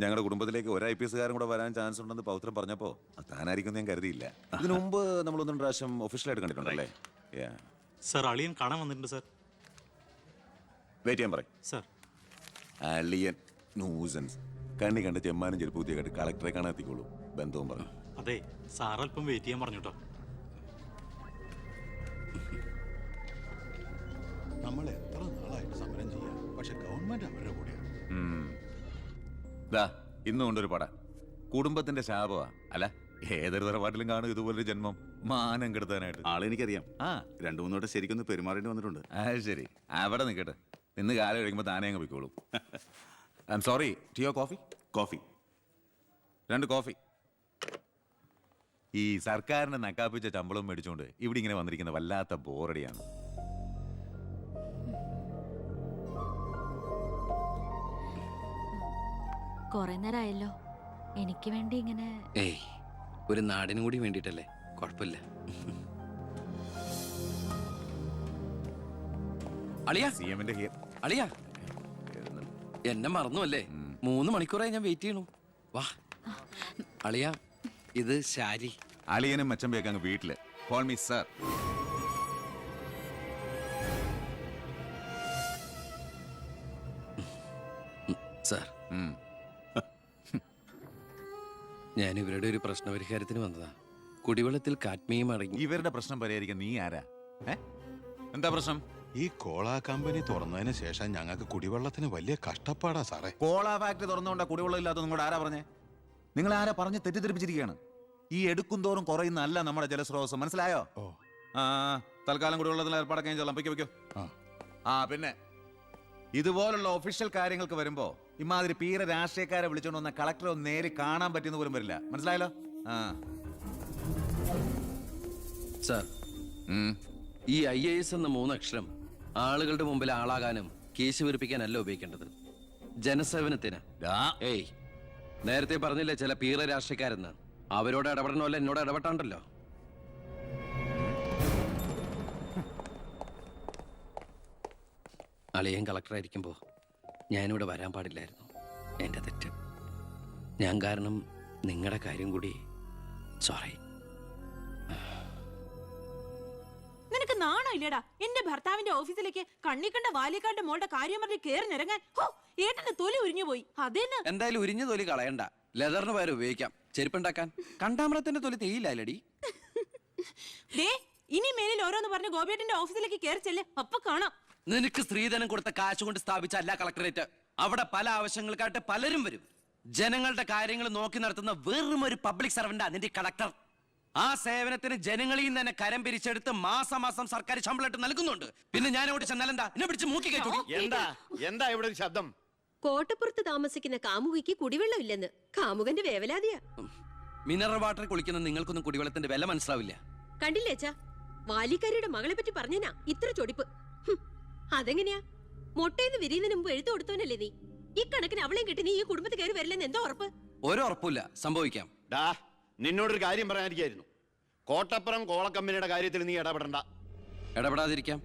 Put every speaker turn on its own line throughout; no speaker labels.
ഞങ്ങളുടെ കുടുംബത്തിലേക്ക് ഒരു IPS കാരൻ കൂടെ വരാൻ ചാൻസ് ഉണ്ടെന്ന് പൗത്രം പറഞ്ഞപ്പോൾ താനായിരിക്കും ഞാൻ കരുതിയില്ല. ഇതിനു മുമ്പ് നമ്മൾ ഒന്നും പ്രാവശ്യം ഒഫീഷ്യലായിട്ട് കണ്ടിട്ടുണ്ടല്ലേ?
സർ, അളിയൻ കാണാൻ വന്നിട്ടുണ്ട് സർ.
വെയിറ്റ് ചെയ്യാൻ പറയും
സർ.
അളിയൻ ന്യൂസൻസ് കണ്ണി കണ്ട ചെമ്മാനും ചെരുപ്പ് കുത്തിയ കണ്ട് കളക്ടറെ കാണാൻ എത്തിക്കോളൂ. ബന്ധവും പറഞ്ഞു.
അതെ, സാർ അല്പം വെയിറ്റ് ചെയ്യാൻ പറഞ്ഞു കേട്ടോ.
നമ്മൾ എത്ര നാളായിട്ട് സമരം ചെയ്യാം, പക്ഷെ ഗവൺമെന്റ് അവരുടെ കൂടെയാണ്.
ഇന്നും കൊണ്ടൊരു പട കുടുംബത്തിന്റെ ശാപമാ. അല്ല, ഏതൊരു തറവാട്ടിലും കാണും ഇതുപോലൊരു ജന്മം മാനം കെടുത്താനായിട്ട്.
ആളെനിക്കറിയാം. രണ്ടു മൂന്നോട്ട് ശരിക്കൊന്ന് പെരുമാറേണ്ടി വന്നിട്ടുണ്ട്.
ശരി, അവിടെ നിൽക്കട്ടെ. ഇന്ന് കാലം കഴിയുമ്പോൾ താനേ അങ്ങ് പോയിക്കോളൂ. I am sorry. ടീയോ കോഫി?
Coffee
2 coffee. ഈ സർക്കാരിന്റെ നക്കാപ്പിച്ച ശമ്പളം മേടിച്ചുകൊണ്ട് ഇവിടെ ഇങ്ങനെ വന്നിരിക്കുന്ന വല്ലാത്ത ബോറടിയാണ്.
കുറെ നേരമായല്ലോ. എനിക്ക് വേണ്ടി ഇങ്ങനെ
ഒരു നാടിനും കൂടി വേണ്ടിട്ടല്ലേ? കുഴപ്പമില്ല. അളിയാ, അളിയാ, എന്നെ മറന്നു അല്ലേ? 3 മണിക്കൂറായി ഞാൻ വെയിറ്റ് ചെയ്യണു. വാ അളിയാ, ഇത് ശാരി.
അളിയനും മച്ചമ്പയൊക്കെ അങ്ങ് വീട്ടില്. Call me sir.
സാർ, ഞാൻ ഇവരുടെ ഒരു പ്രശ്നപരിഹാരത്തിന് വന്നതാ. കുടിവെള്ളത്തിൽ കാഡ്മിയം അടങ്ങി.
ഇവരുടെ പ്രശ്നം പരിഹരിക്കാൻ നീ ആരാ? എന്താ പ്രശ്നം?
ഈ കോള കമ്പനി തുറന്നതിന് ശേഷം ഞങ്ങൾക്ക് കുടിവെള്ളത്തിന് വലിയ കഷ്ടപ്പാടാ സാറേ.
കോള ഫാക്ടറി തുറന്നുകൊണ്ടാ കുടിവെള്ളം ഇല്ലാത്ത നിങ്ങളോട് ആരാ പറഞ്ഞേ? നിങ്ങൾ ആരാ പറഞ്ഞ് തെറ്റിദ്ധരിപ്പിച്ചിരിക്കുകയാണ്. ഈ എടുക്കും തോറും കുറയുന്ന അല്ല നമ്മുടെ ജലസ്രോതസ്. മനസ്സിലായോ? തൽക്കാലം കുടിവെള്ളത്തിൽ ഏർപ്പാടൊക്കെ ഞാൻ വെക്കോ. പിന്നെ ഇതുപോലുള്ള ഒഫീഷ്യൽ കാര്യങ്ങൾക്ക് വരുമ്പോ ഇമാതിരി പീര രാഷ്ട്രീയക്കാരെ വിളിച്ചോണ്ട് വന്ന കളക്ടറെ ഒന്ന് നേരി കാണാൻ പറ്റിയെന്ന് പോലും വരില്ല. മനസ്സിലായല്ലോ?
സാർ, ഈ IAS എന്ന 3 അക്ഷരം ആളുകളുടെ മുമ്പിൽ ആളാകാനും കേസ് വിരിപ്പിക്കാനല്ല ഉപയോഗിക്കേണ്ടത്. ജനസേവനത്തിന്. നേരത്തെ പറഞ്ഞില്ലേ ചില പീറ രാഷ്ട്രീയക്കാരെന്ന്? അവരോട് ഇടപെടണമല്ല, എന്നോട് ഇടപെട്ടാണ്ടല്ലോ. അളിയൻ കളക്ടറായിരിക്കുമ്പോൾ ഞാനിവിടെ വരാൻ പാടില്ലായിരുന്നു. എൻ്റെ തെറ്റ്. ഞാൻ കാരണം നിങ്ങളുടെ കാര്യം കൂടി. സോറി.
നിനക്ക് നാണോ ഇല്ലടാ? എന്റെ ഭർത്താവിന്റെ ഓഫീസിലേക്ക് കണ്ണിക്കണ്ട വാലിക്കാന്റെ മോളുടെ കാര്യം പറഞ്ഞ് കേറിനിറങ്ങാൻ. ഏട്ടന്റെ തൊലി ഉരിഞ്ഞു പോയി. അതേന്ന്
എന്തായാലും ഉരിഞ്ഞ തൊലി കളയണ്ട. ലെതറിന് പകരം ഉപയോഗിക്കാം. ചെരുപ്പുണ്ടാക്കാൻ. കണ്ടാമറത്തിന്റെ തൊലി തേയില്ലടി.
ഇനി മേലിൽ ഓരോന്ന് പറഞ്ഞ് ഗോപിയേട്ടന്റെ ഓഫീസിലേക്ക് കയറി ചെല്ലേ. അപ്പൊ കാണാം.
നിനക്ക് സ്ത്രീധനം കൊടുത്ത കാശ് കൊണ്ട് സ്ഥാപിച്ച അല്ല കളക്ടറേറ്റ്. അവിടെ പല ആവശ്യങ്ങൾക്കായിട്ട് പലരും വരും. ജനങ്ങളുടെ കാര്യങ്ങൾ നോക്കി നടത്തുന്ന വെറും ഒരു പബ്ലിക് സർവന്റാ നിന്റെ കളക്ടർ. ആ സേവനത്തിന് ജനങ്ങളിൽ നിന്ന് തന്നെ കരം പിരിച്ചെടുത്ത് മാസം മാസം സർക്കാർ ശമ്പളം നൽകുന്നുണ്ട്. പിന്നെ ഞാൻ അവിടെ ചെന്നാലെന്താ? എന്നെ പിടിച്ച് മൂക്കി കയറ്റു.
എന്താ ഇവിടെ ഒരു ശബ്ദം?
കോട്ടപ്പുറത്ത് താമസിക്കുന്ന കാമുകിക്ക് കുടിവെള്ളം ഇല്ലെന്ന് കാമുകന്റെ വേവലാതിയാ.
മിനറൽ വാട്ടർ കുളിക്കുന്ന നിങ്ങൾക്കൊന്നും കുടിവെള്ളത്തിന്റെ വില മനസ്സിലാവില്ല.
കണ്ടില്ലേച്ചാ, വാലിക്കാരിയുടെ മകളെ പറ്റി പറഞ്ഞനാ ഇത്ര ചൊടിപ്പ്. അതെങ്ങനെയാ? മൊട്ടേന്ന് വിരിയുന്നതിന് മുമ്പ് എഴുത്തു കൊടുത്തവനല്ലേ നീ? ഈ കണക്കിന് അവളെയും കെട്ടി നീ ഈ കുടുംബത്തിൽ കയറി വരില്ലെന്ന് എന്തോ ഉറപ്പ്?
ഒരു ഉറപ്പില്ല. സംഭവിക്കാം.
നിന്നോടൊരു കാര്യം പറയാനിരിക്കായിരുന്നു. കോട്ടപ്പുറം കോള കമ്പനിയുടെ കാര്യത്തിൽ നീ ഇടപെടണ്ട.
ഇടപെടാതിരിക്കാം.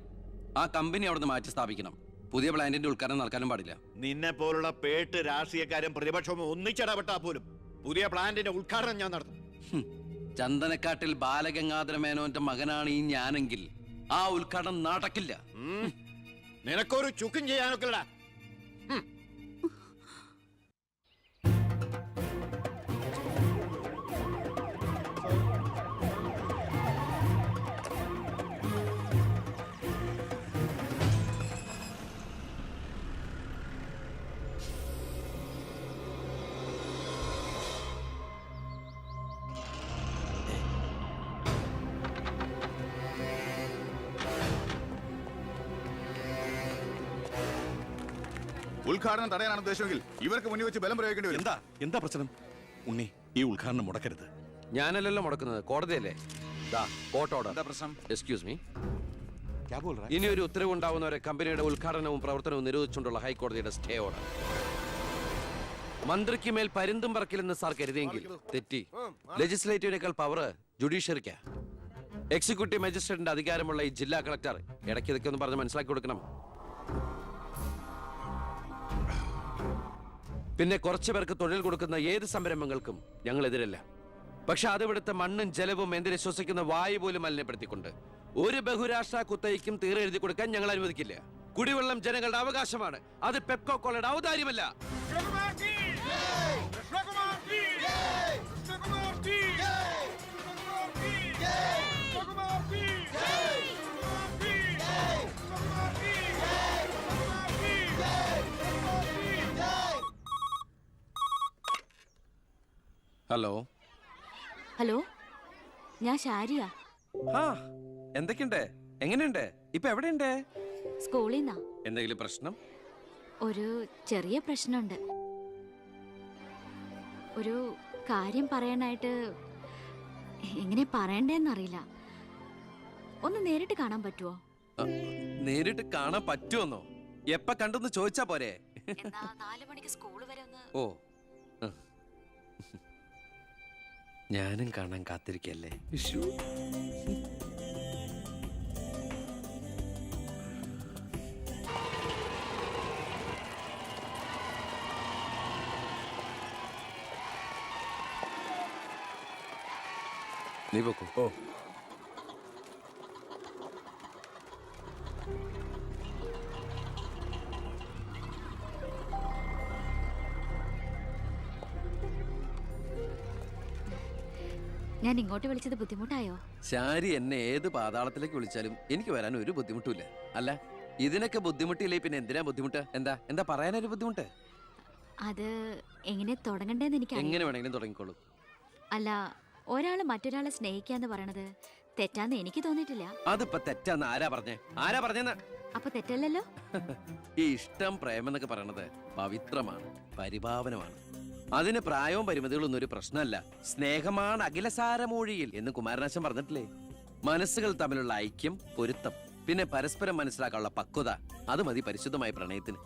ആ കമ്പനി അവിടുന്ന് മാറ്റി സ്ഥാപിക്കണം. പുതിയ പ്ലാന്റിന്റെ ഉദ്ഘാടനം നടക്കാനും പാടില്ല.
നിന്നെ പോലുള്ള പേട്ട് രാഷ്ട്രീയക്കാരും പ്രതിപക്ഷവും ഒന്നിച്ചിടപെട്ടാ പോലും പുതിയ പ്ലാന്റിന്റെ ഉദ്ഘാടനം ഞാൻ നടത്തും.
ചന്ദനക്കാട്ടിൽ ബാലഗംഗാധര മേനോന്റെ മകനാണ് ഈ ഞാനെങ്കിൽ ആ ഉദ്ഘാടനം നടക്കില്ല.
നിനക്കൊരു ചുക്കും ചെയ്യാനൊക്കെടാ.
ഉദ്ഘാടനം തടയാനാണ് ഉദ്ദേശമെങ്കിൽ ഇവർക്ക് മുന്നിൽ വെച്ച് ബലം പ്രയോഗിക്കേണ്ടി വരും.
എന്താ പ്രശ്നം? ഉണ്ണി, ഈ ഉദ്ഘാടനം മുടക്കരുത്.
ഞാനല്ലല്ലോ മുടക്കുന്നത്, കോടതിയല്ലേ.
എന്താ പ്രശ്നം?
Excuse me. ഇനി ഒരു ഉത്തരവ് ഉണ്ടാവുന്നവരെ കമ്പനിയുടെ ഉദ്ഘാടനവും പ്രവർത്തനവും നിരോധിച്ചുകൊണ്ടുള്ള ഹൈക്കോടതിയുടെ സ്റ്റേ ഓർഡർ. മന്ത്രിക്ക് മേൽ പരുന്തും പറക്കില്ലെന്ന് സാർ കരുതിയെങ്കിൽ തെറ്റി. ലെജിസ്ലേറ്റീവിനേക്കാൾ പവർ ജുഡീഷ്യറിക്കാ. എക്സിക്യൂട്ടീവ് മജിസ്ട്രേറ്റിന്റെ അധികാരമുള്ള ഈ ജില്ലാ കളക്ടർ ഇടയ്ക്ക് ഇതൊക്കെ ഒന്ന് പറഞ്ഞ് മനസ്സിലാക്കി കൊടുക്കണം. പിന്നെ കുറച്ചു പേർക്ക് തൊഴിൽ കൊടുക്കുന്ന ഏത് സംരംഭങ്ങൾക്കും ഞങ്ങൾ എതിരല്ല. പക്ഷെ അതിവിടുത്തെ മണ്ണും ജലവും എന്തിനെ ശ്വസിക്കുന്ന വായു പോലും മലിനപ്പെടുത്തിക്കൊണ്ട് ഒരു ബഹുരാഷ്ട്ര കുത്തയ്ക്കും തീരെ എഴുതി കൊടുക്കാൻ ഞങ്ങൾ അനുവദിക്കില്ല. കുടിവെള്ളം ജനങ്ങളുടെ അവകാശമാണ്, അത് പെപ്കോ കോളയുടെ ഔദാര്യമല്ല. ഹലോ
ഹലോ, ഞാൻ ഷാരിയ.
ആ എന്തൊക്കെയുണ്ട്, എങ്ങനെയുണ്ട്, ഇപ്പൊ എവിടെയുണ്ട്?
സ്കൂളിൽ നിന്നാ.
എന്തെങ്കിലും പ്രശ്നം?
ഒരു ചെറിയ പ്രശ്നമുണ്ട്. ഒരു കാര്യം പറയാനായിട്ട് എങ്ങനെ പറയണ്ടേന്നറിയില്ല. ഒന്ന് നേരിട്ട് കാണാൻ പറ്റുമോ?
നേരിട്ട് കാണാൻ പറ്റുമെന്നോ? എപ്പ കണ്ടെന്ന് ചോദിച്ചാ പോരെ?
എന്നാ 4 മണിക്ക് സ്കൂൾ വരെ ഒന്ന്.
ഓ ഞാനും കാണാൻ കാത്തിരിക്കല്ലേ. നീ പോക്കോ. ഓ
ഞാൻ ഇങ്ങോട്ട് വിളിച്ചത് ബുദ്ധിമുട്ടായോ?
ശാരി എന്നെ ഏത് പാതാളത്തിലേക്ക് വിളിച്ചാലും എനിക്ക് വരാൻ ഒരു ബുദ്ധിമുട്ടില്ല. അല്ല, ഇതിനൊക്കെ ബുദ്ധിമുട്ടില്ലേ പിന്നെ എന്തിനാ ബുദ്ധിമുട്ട്? എന്താ എന്താ പറയാനൊരു ബുദ്ധിമുട്ട്?
അത് എങ്ങനെ തുടങ്ങണ്ടേന്ന് എനിക്ക്
എങ്ങനെ വേണമെങ്കിലും തുടങ്ങിക്കോളൂ.
അല്ല, ഒരാള് മറ്റൊരാളെ സ്നേഹിക്കാന്ന് പറയണത് തെറ്റാന്ന് എനിക്ക് തോന്നിയിട്ടില്ല.
അതിപ്പോ തെറ്റാന്ന് ആരാ പറഞ്ഞേ? ആരാ പറഞ്ഞെന്ന്?
അപ്പൊ തെറ്റല്ലല്ലോ.
ഈ ഇഷ്ടം പ്രേമം എന്നൊക്കെ പറയണത് പവിത്രമാണ്, പരിഭാവനമാണ്. അതിന് പ്രായവും പരിമിതികളൊന്നും ഒരു പ്രശ്നമല്ല. സ്നേഹമാണ് അഖിലസാരമൂഴിയിൽ എന്ന് കുമാരനാശൻ പറഞ്ഞിട്ടില്ലേ? മനസ്സുകൾ തമ്മിലുള്ള ഐക്യം, പൊരുത്തം, പിന്നെ പരസ്പരം മനസ്സിലാക്കാനുള്ള പക്വത, അത് മതി പരിശുദ്ധമായ പ്രണയത്തിന്.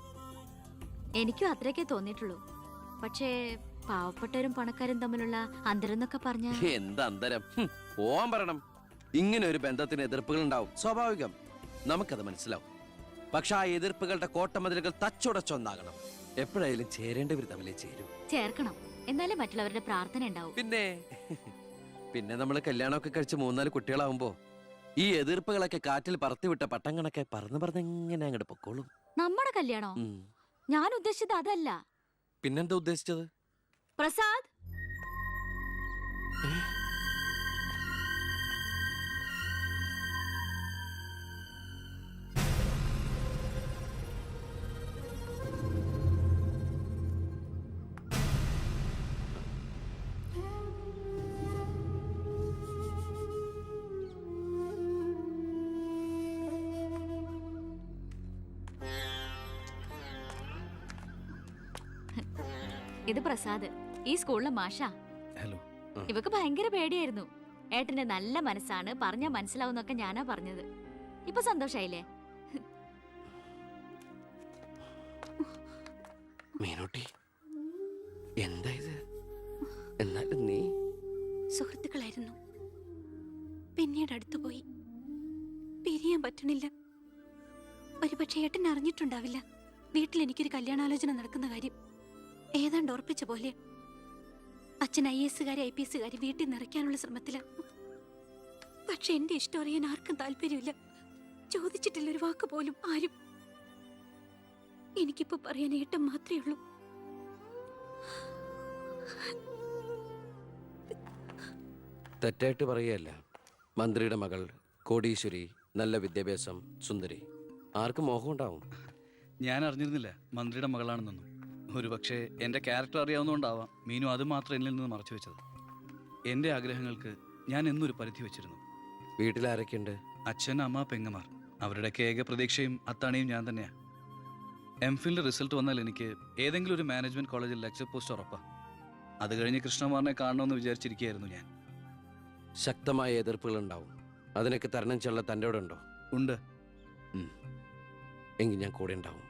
എനിക്കും അത്രയൊക്കെ തോന്നിയിട്ടുള്ളൂ. പക്ഷേ പാവപ്പെട്ടവരും പണക്കാരും തമ്മിലുള്ള അന്തരം എന്നൊക്കെ പറഞ്ഞ
എന്താ അന്തരം? പോവാൻ പറയണം. ഇങ്ങനെ ഒരു ബന്ധത്തിന് എതിർപ്പുകൾ ഉണ്ടാവും, സ്വാഭാവികം, നമുക്കത് മനസ്സിലാവും. പക്ഷെ ആ എതിർപ്പുകളുടെ കോട്ടമതിലുകൾ തച്ചുടച്ചൊന്നാകണം. എപ്പോഴായാലും ചേരേണ്ടവർ തമ്മിലേ ചേരും.
ചേർക്കണം, എന്നാലേ മറ്റുള്ളവരുടെ പ്രാർത്ഥന ഉണ്ടാവും.
പിന്നെ നമ്മൾ കല്യാണമൊക്കെ കഴിച്ച് 3-4 കുട്ടികളാവുമ്പോ ഈ എതിർപ്പുകളൊക്കെ കാറ്റിൽ പറത്തിവിട്ട പട്ടം കണക്കെ പറന്ന് എങ്ങനെ അങ്ങോട്ട് പൊക്കോളും.
നമ്മുടെ കല്യാണോ? ഞാൻ ഉദ്ദേശിച്ചത് അതല്ല.
പിന്നെന്താ ഉദ്ദേശിച്ചത്?
പ്രസാദ്, ഇത് പ്രസാദ്, ഈ സ്കൂളിലെ മാഷാ.
ഹലോ.
ഇവക്ക് ഭയങ്കര പേടിയായിരുന്നു. ഏട്ടന്റെ നല്ല മനസ്സാണ്, പറഞ്ഞാ മനസ്സിലാവുന്നൊക്കെ ഞാനാ പറഞ്ഞത്. ഇപ്പൊ സന്തോഷായില്ലേ?
മീനോട്ടി, എന്താ ഇത്? എന്നാലും നീ
സുഹൃത്തുക്കളായിരുന്നു, പിന്നീട് അടുത്തുപോയി. പിരിയാൻ പറ്റണില്ല. ഒരുപക്ഷെ ഏട്ടൻ അറിഞ്ഞിട്ടുണ്ടാവില്ല വീട്ടിൽ എനിക്കൊരു കല്യാണാലോചന നടക്കുന്ന കാര്യം. ഏതാണ്ട് ഉറപ്പിച്ച പോലെ അച്ഛൻ IAS IPS വീട്ടിൽ നിറയ്ക്കാനുള്ള ശ്രമത്തില. പക്ഷെ എന്റെ ഇഷ്ടം അറിയാൻ ആർക്കും താല്പര്യമില്ല. ചോദിച്ചിട്ടില്ല ഒരു വാക്ക് പോലും ആരും. എനിക്കിപ്പോ പറയാൻ ഏട്ടൻ മാത്രമേ ഉള്ളൂ.
തെറ്റായിട്ട് പറയുകയല്ല. മന്ത്രിയുടെ മകൾ, കോടീശ്വരി, നല്ല വിദ്യാഭ്യാസം, സുന്ദരി, ആർക്കും മോഹം ഉണ്ടാവും.
ഞാൻ അറിഞ്ഞിരുന്നില്ല മന്ത്രിയുടെ മകളാണെന്നൊന്നും. ഒരു പക്ഷേ എൻ്റെ ക്യാരക്ടർ അറിയാവുന്നതുകൊണ്ടാവാം മീനു അത് മാത്രം എന്നിൽ നിന്ന് മറച്ചു വെച്ചത്. എൻ്റെ ആഗ്രഹങ്ങൾക്ക് ഞാൻ എന്നൊരു പരിധി വെച്ചിരുന്നു.
വീട്ടിലാരൊക്കെയുണ്ട്?
അച്ഛൻ, അമ്മ, പെങ്ങമാർ. അവരുടെയൊക്കെ ഏക പ്രതീക്ഷയും അത്താണിയും ഞാൻ തന്നെയാണ്. MPhilന്റെ റിസൾട്ട് വന്നാൽ എനിക്ക് ഏതെങ്കിലും ഒരു മാനേജ്മെന്റ് കോളേജിൽ ലെക്ചർ പോസ്റ്റ് ഉറപ്പാ. അത് കഴിഞ്ഞ് കൃഷ്ണകുമാറിനെ കാണണമെന്ന് വിചാരിച്ചിരിക്കുകയായിരുന്നു ഞാൻ.
ശക്തമായ എതിർപ്പുകൾ ഉണ്ടാവും, അതിനൊക്കെ തരണം ചെയ്യാനുള്ള തൻ്റെ അവിടെ ഉണ്ടോ?
ഉണ്ട്.
എങ്കിൽ ഞാൻ കൂടെ ഉണ്ടാവും.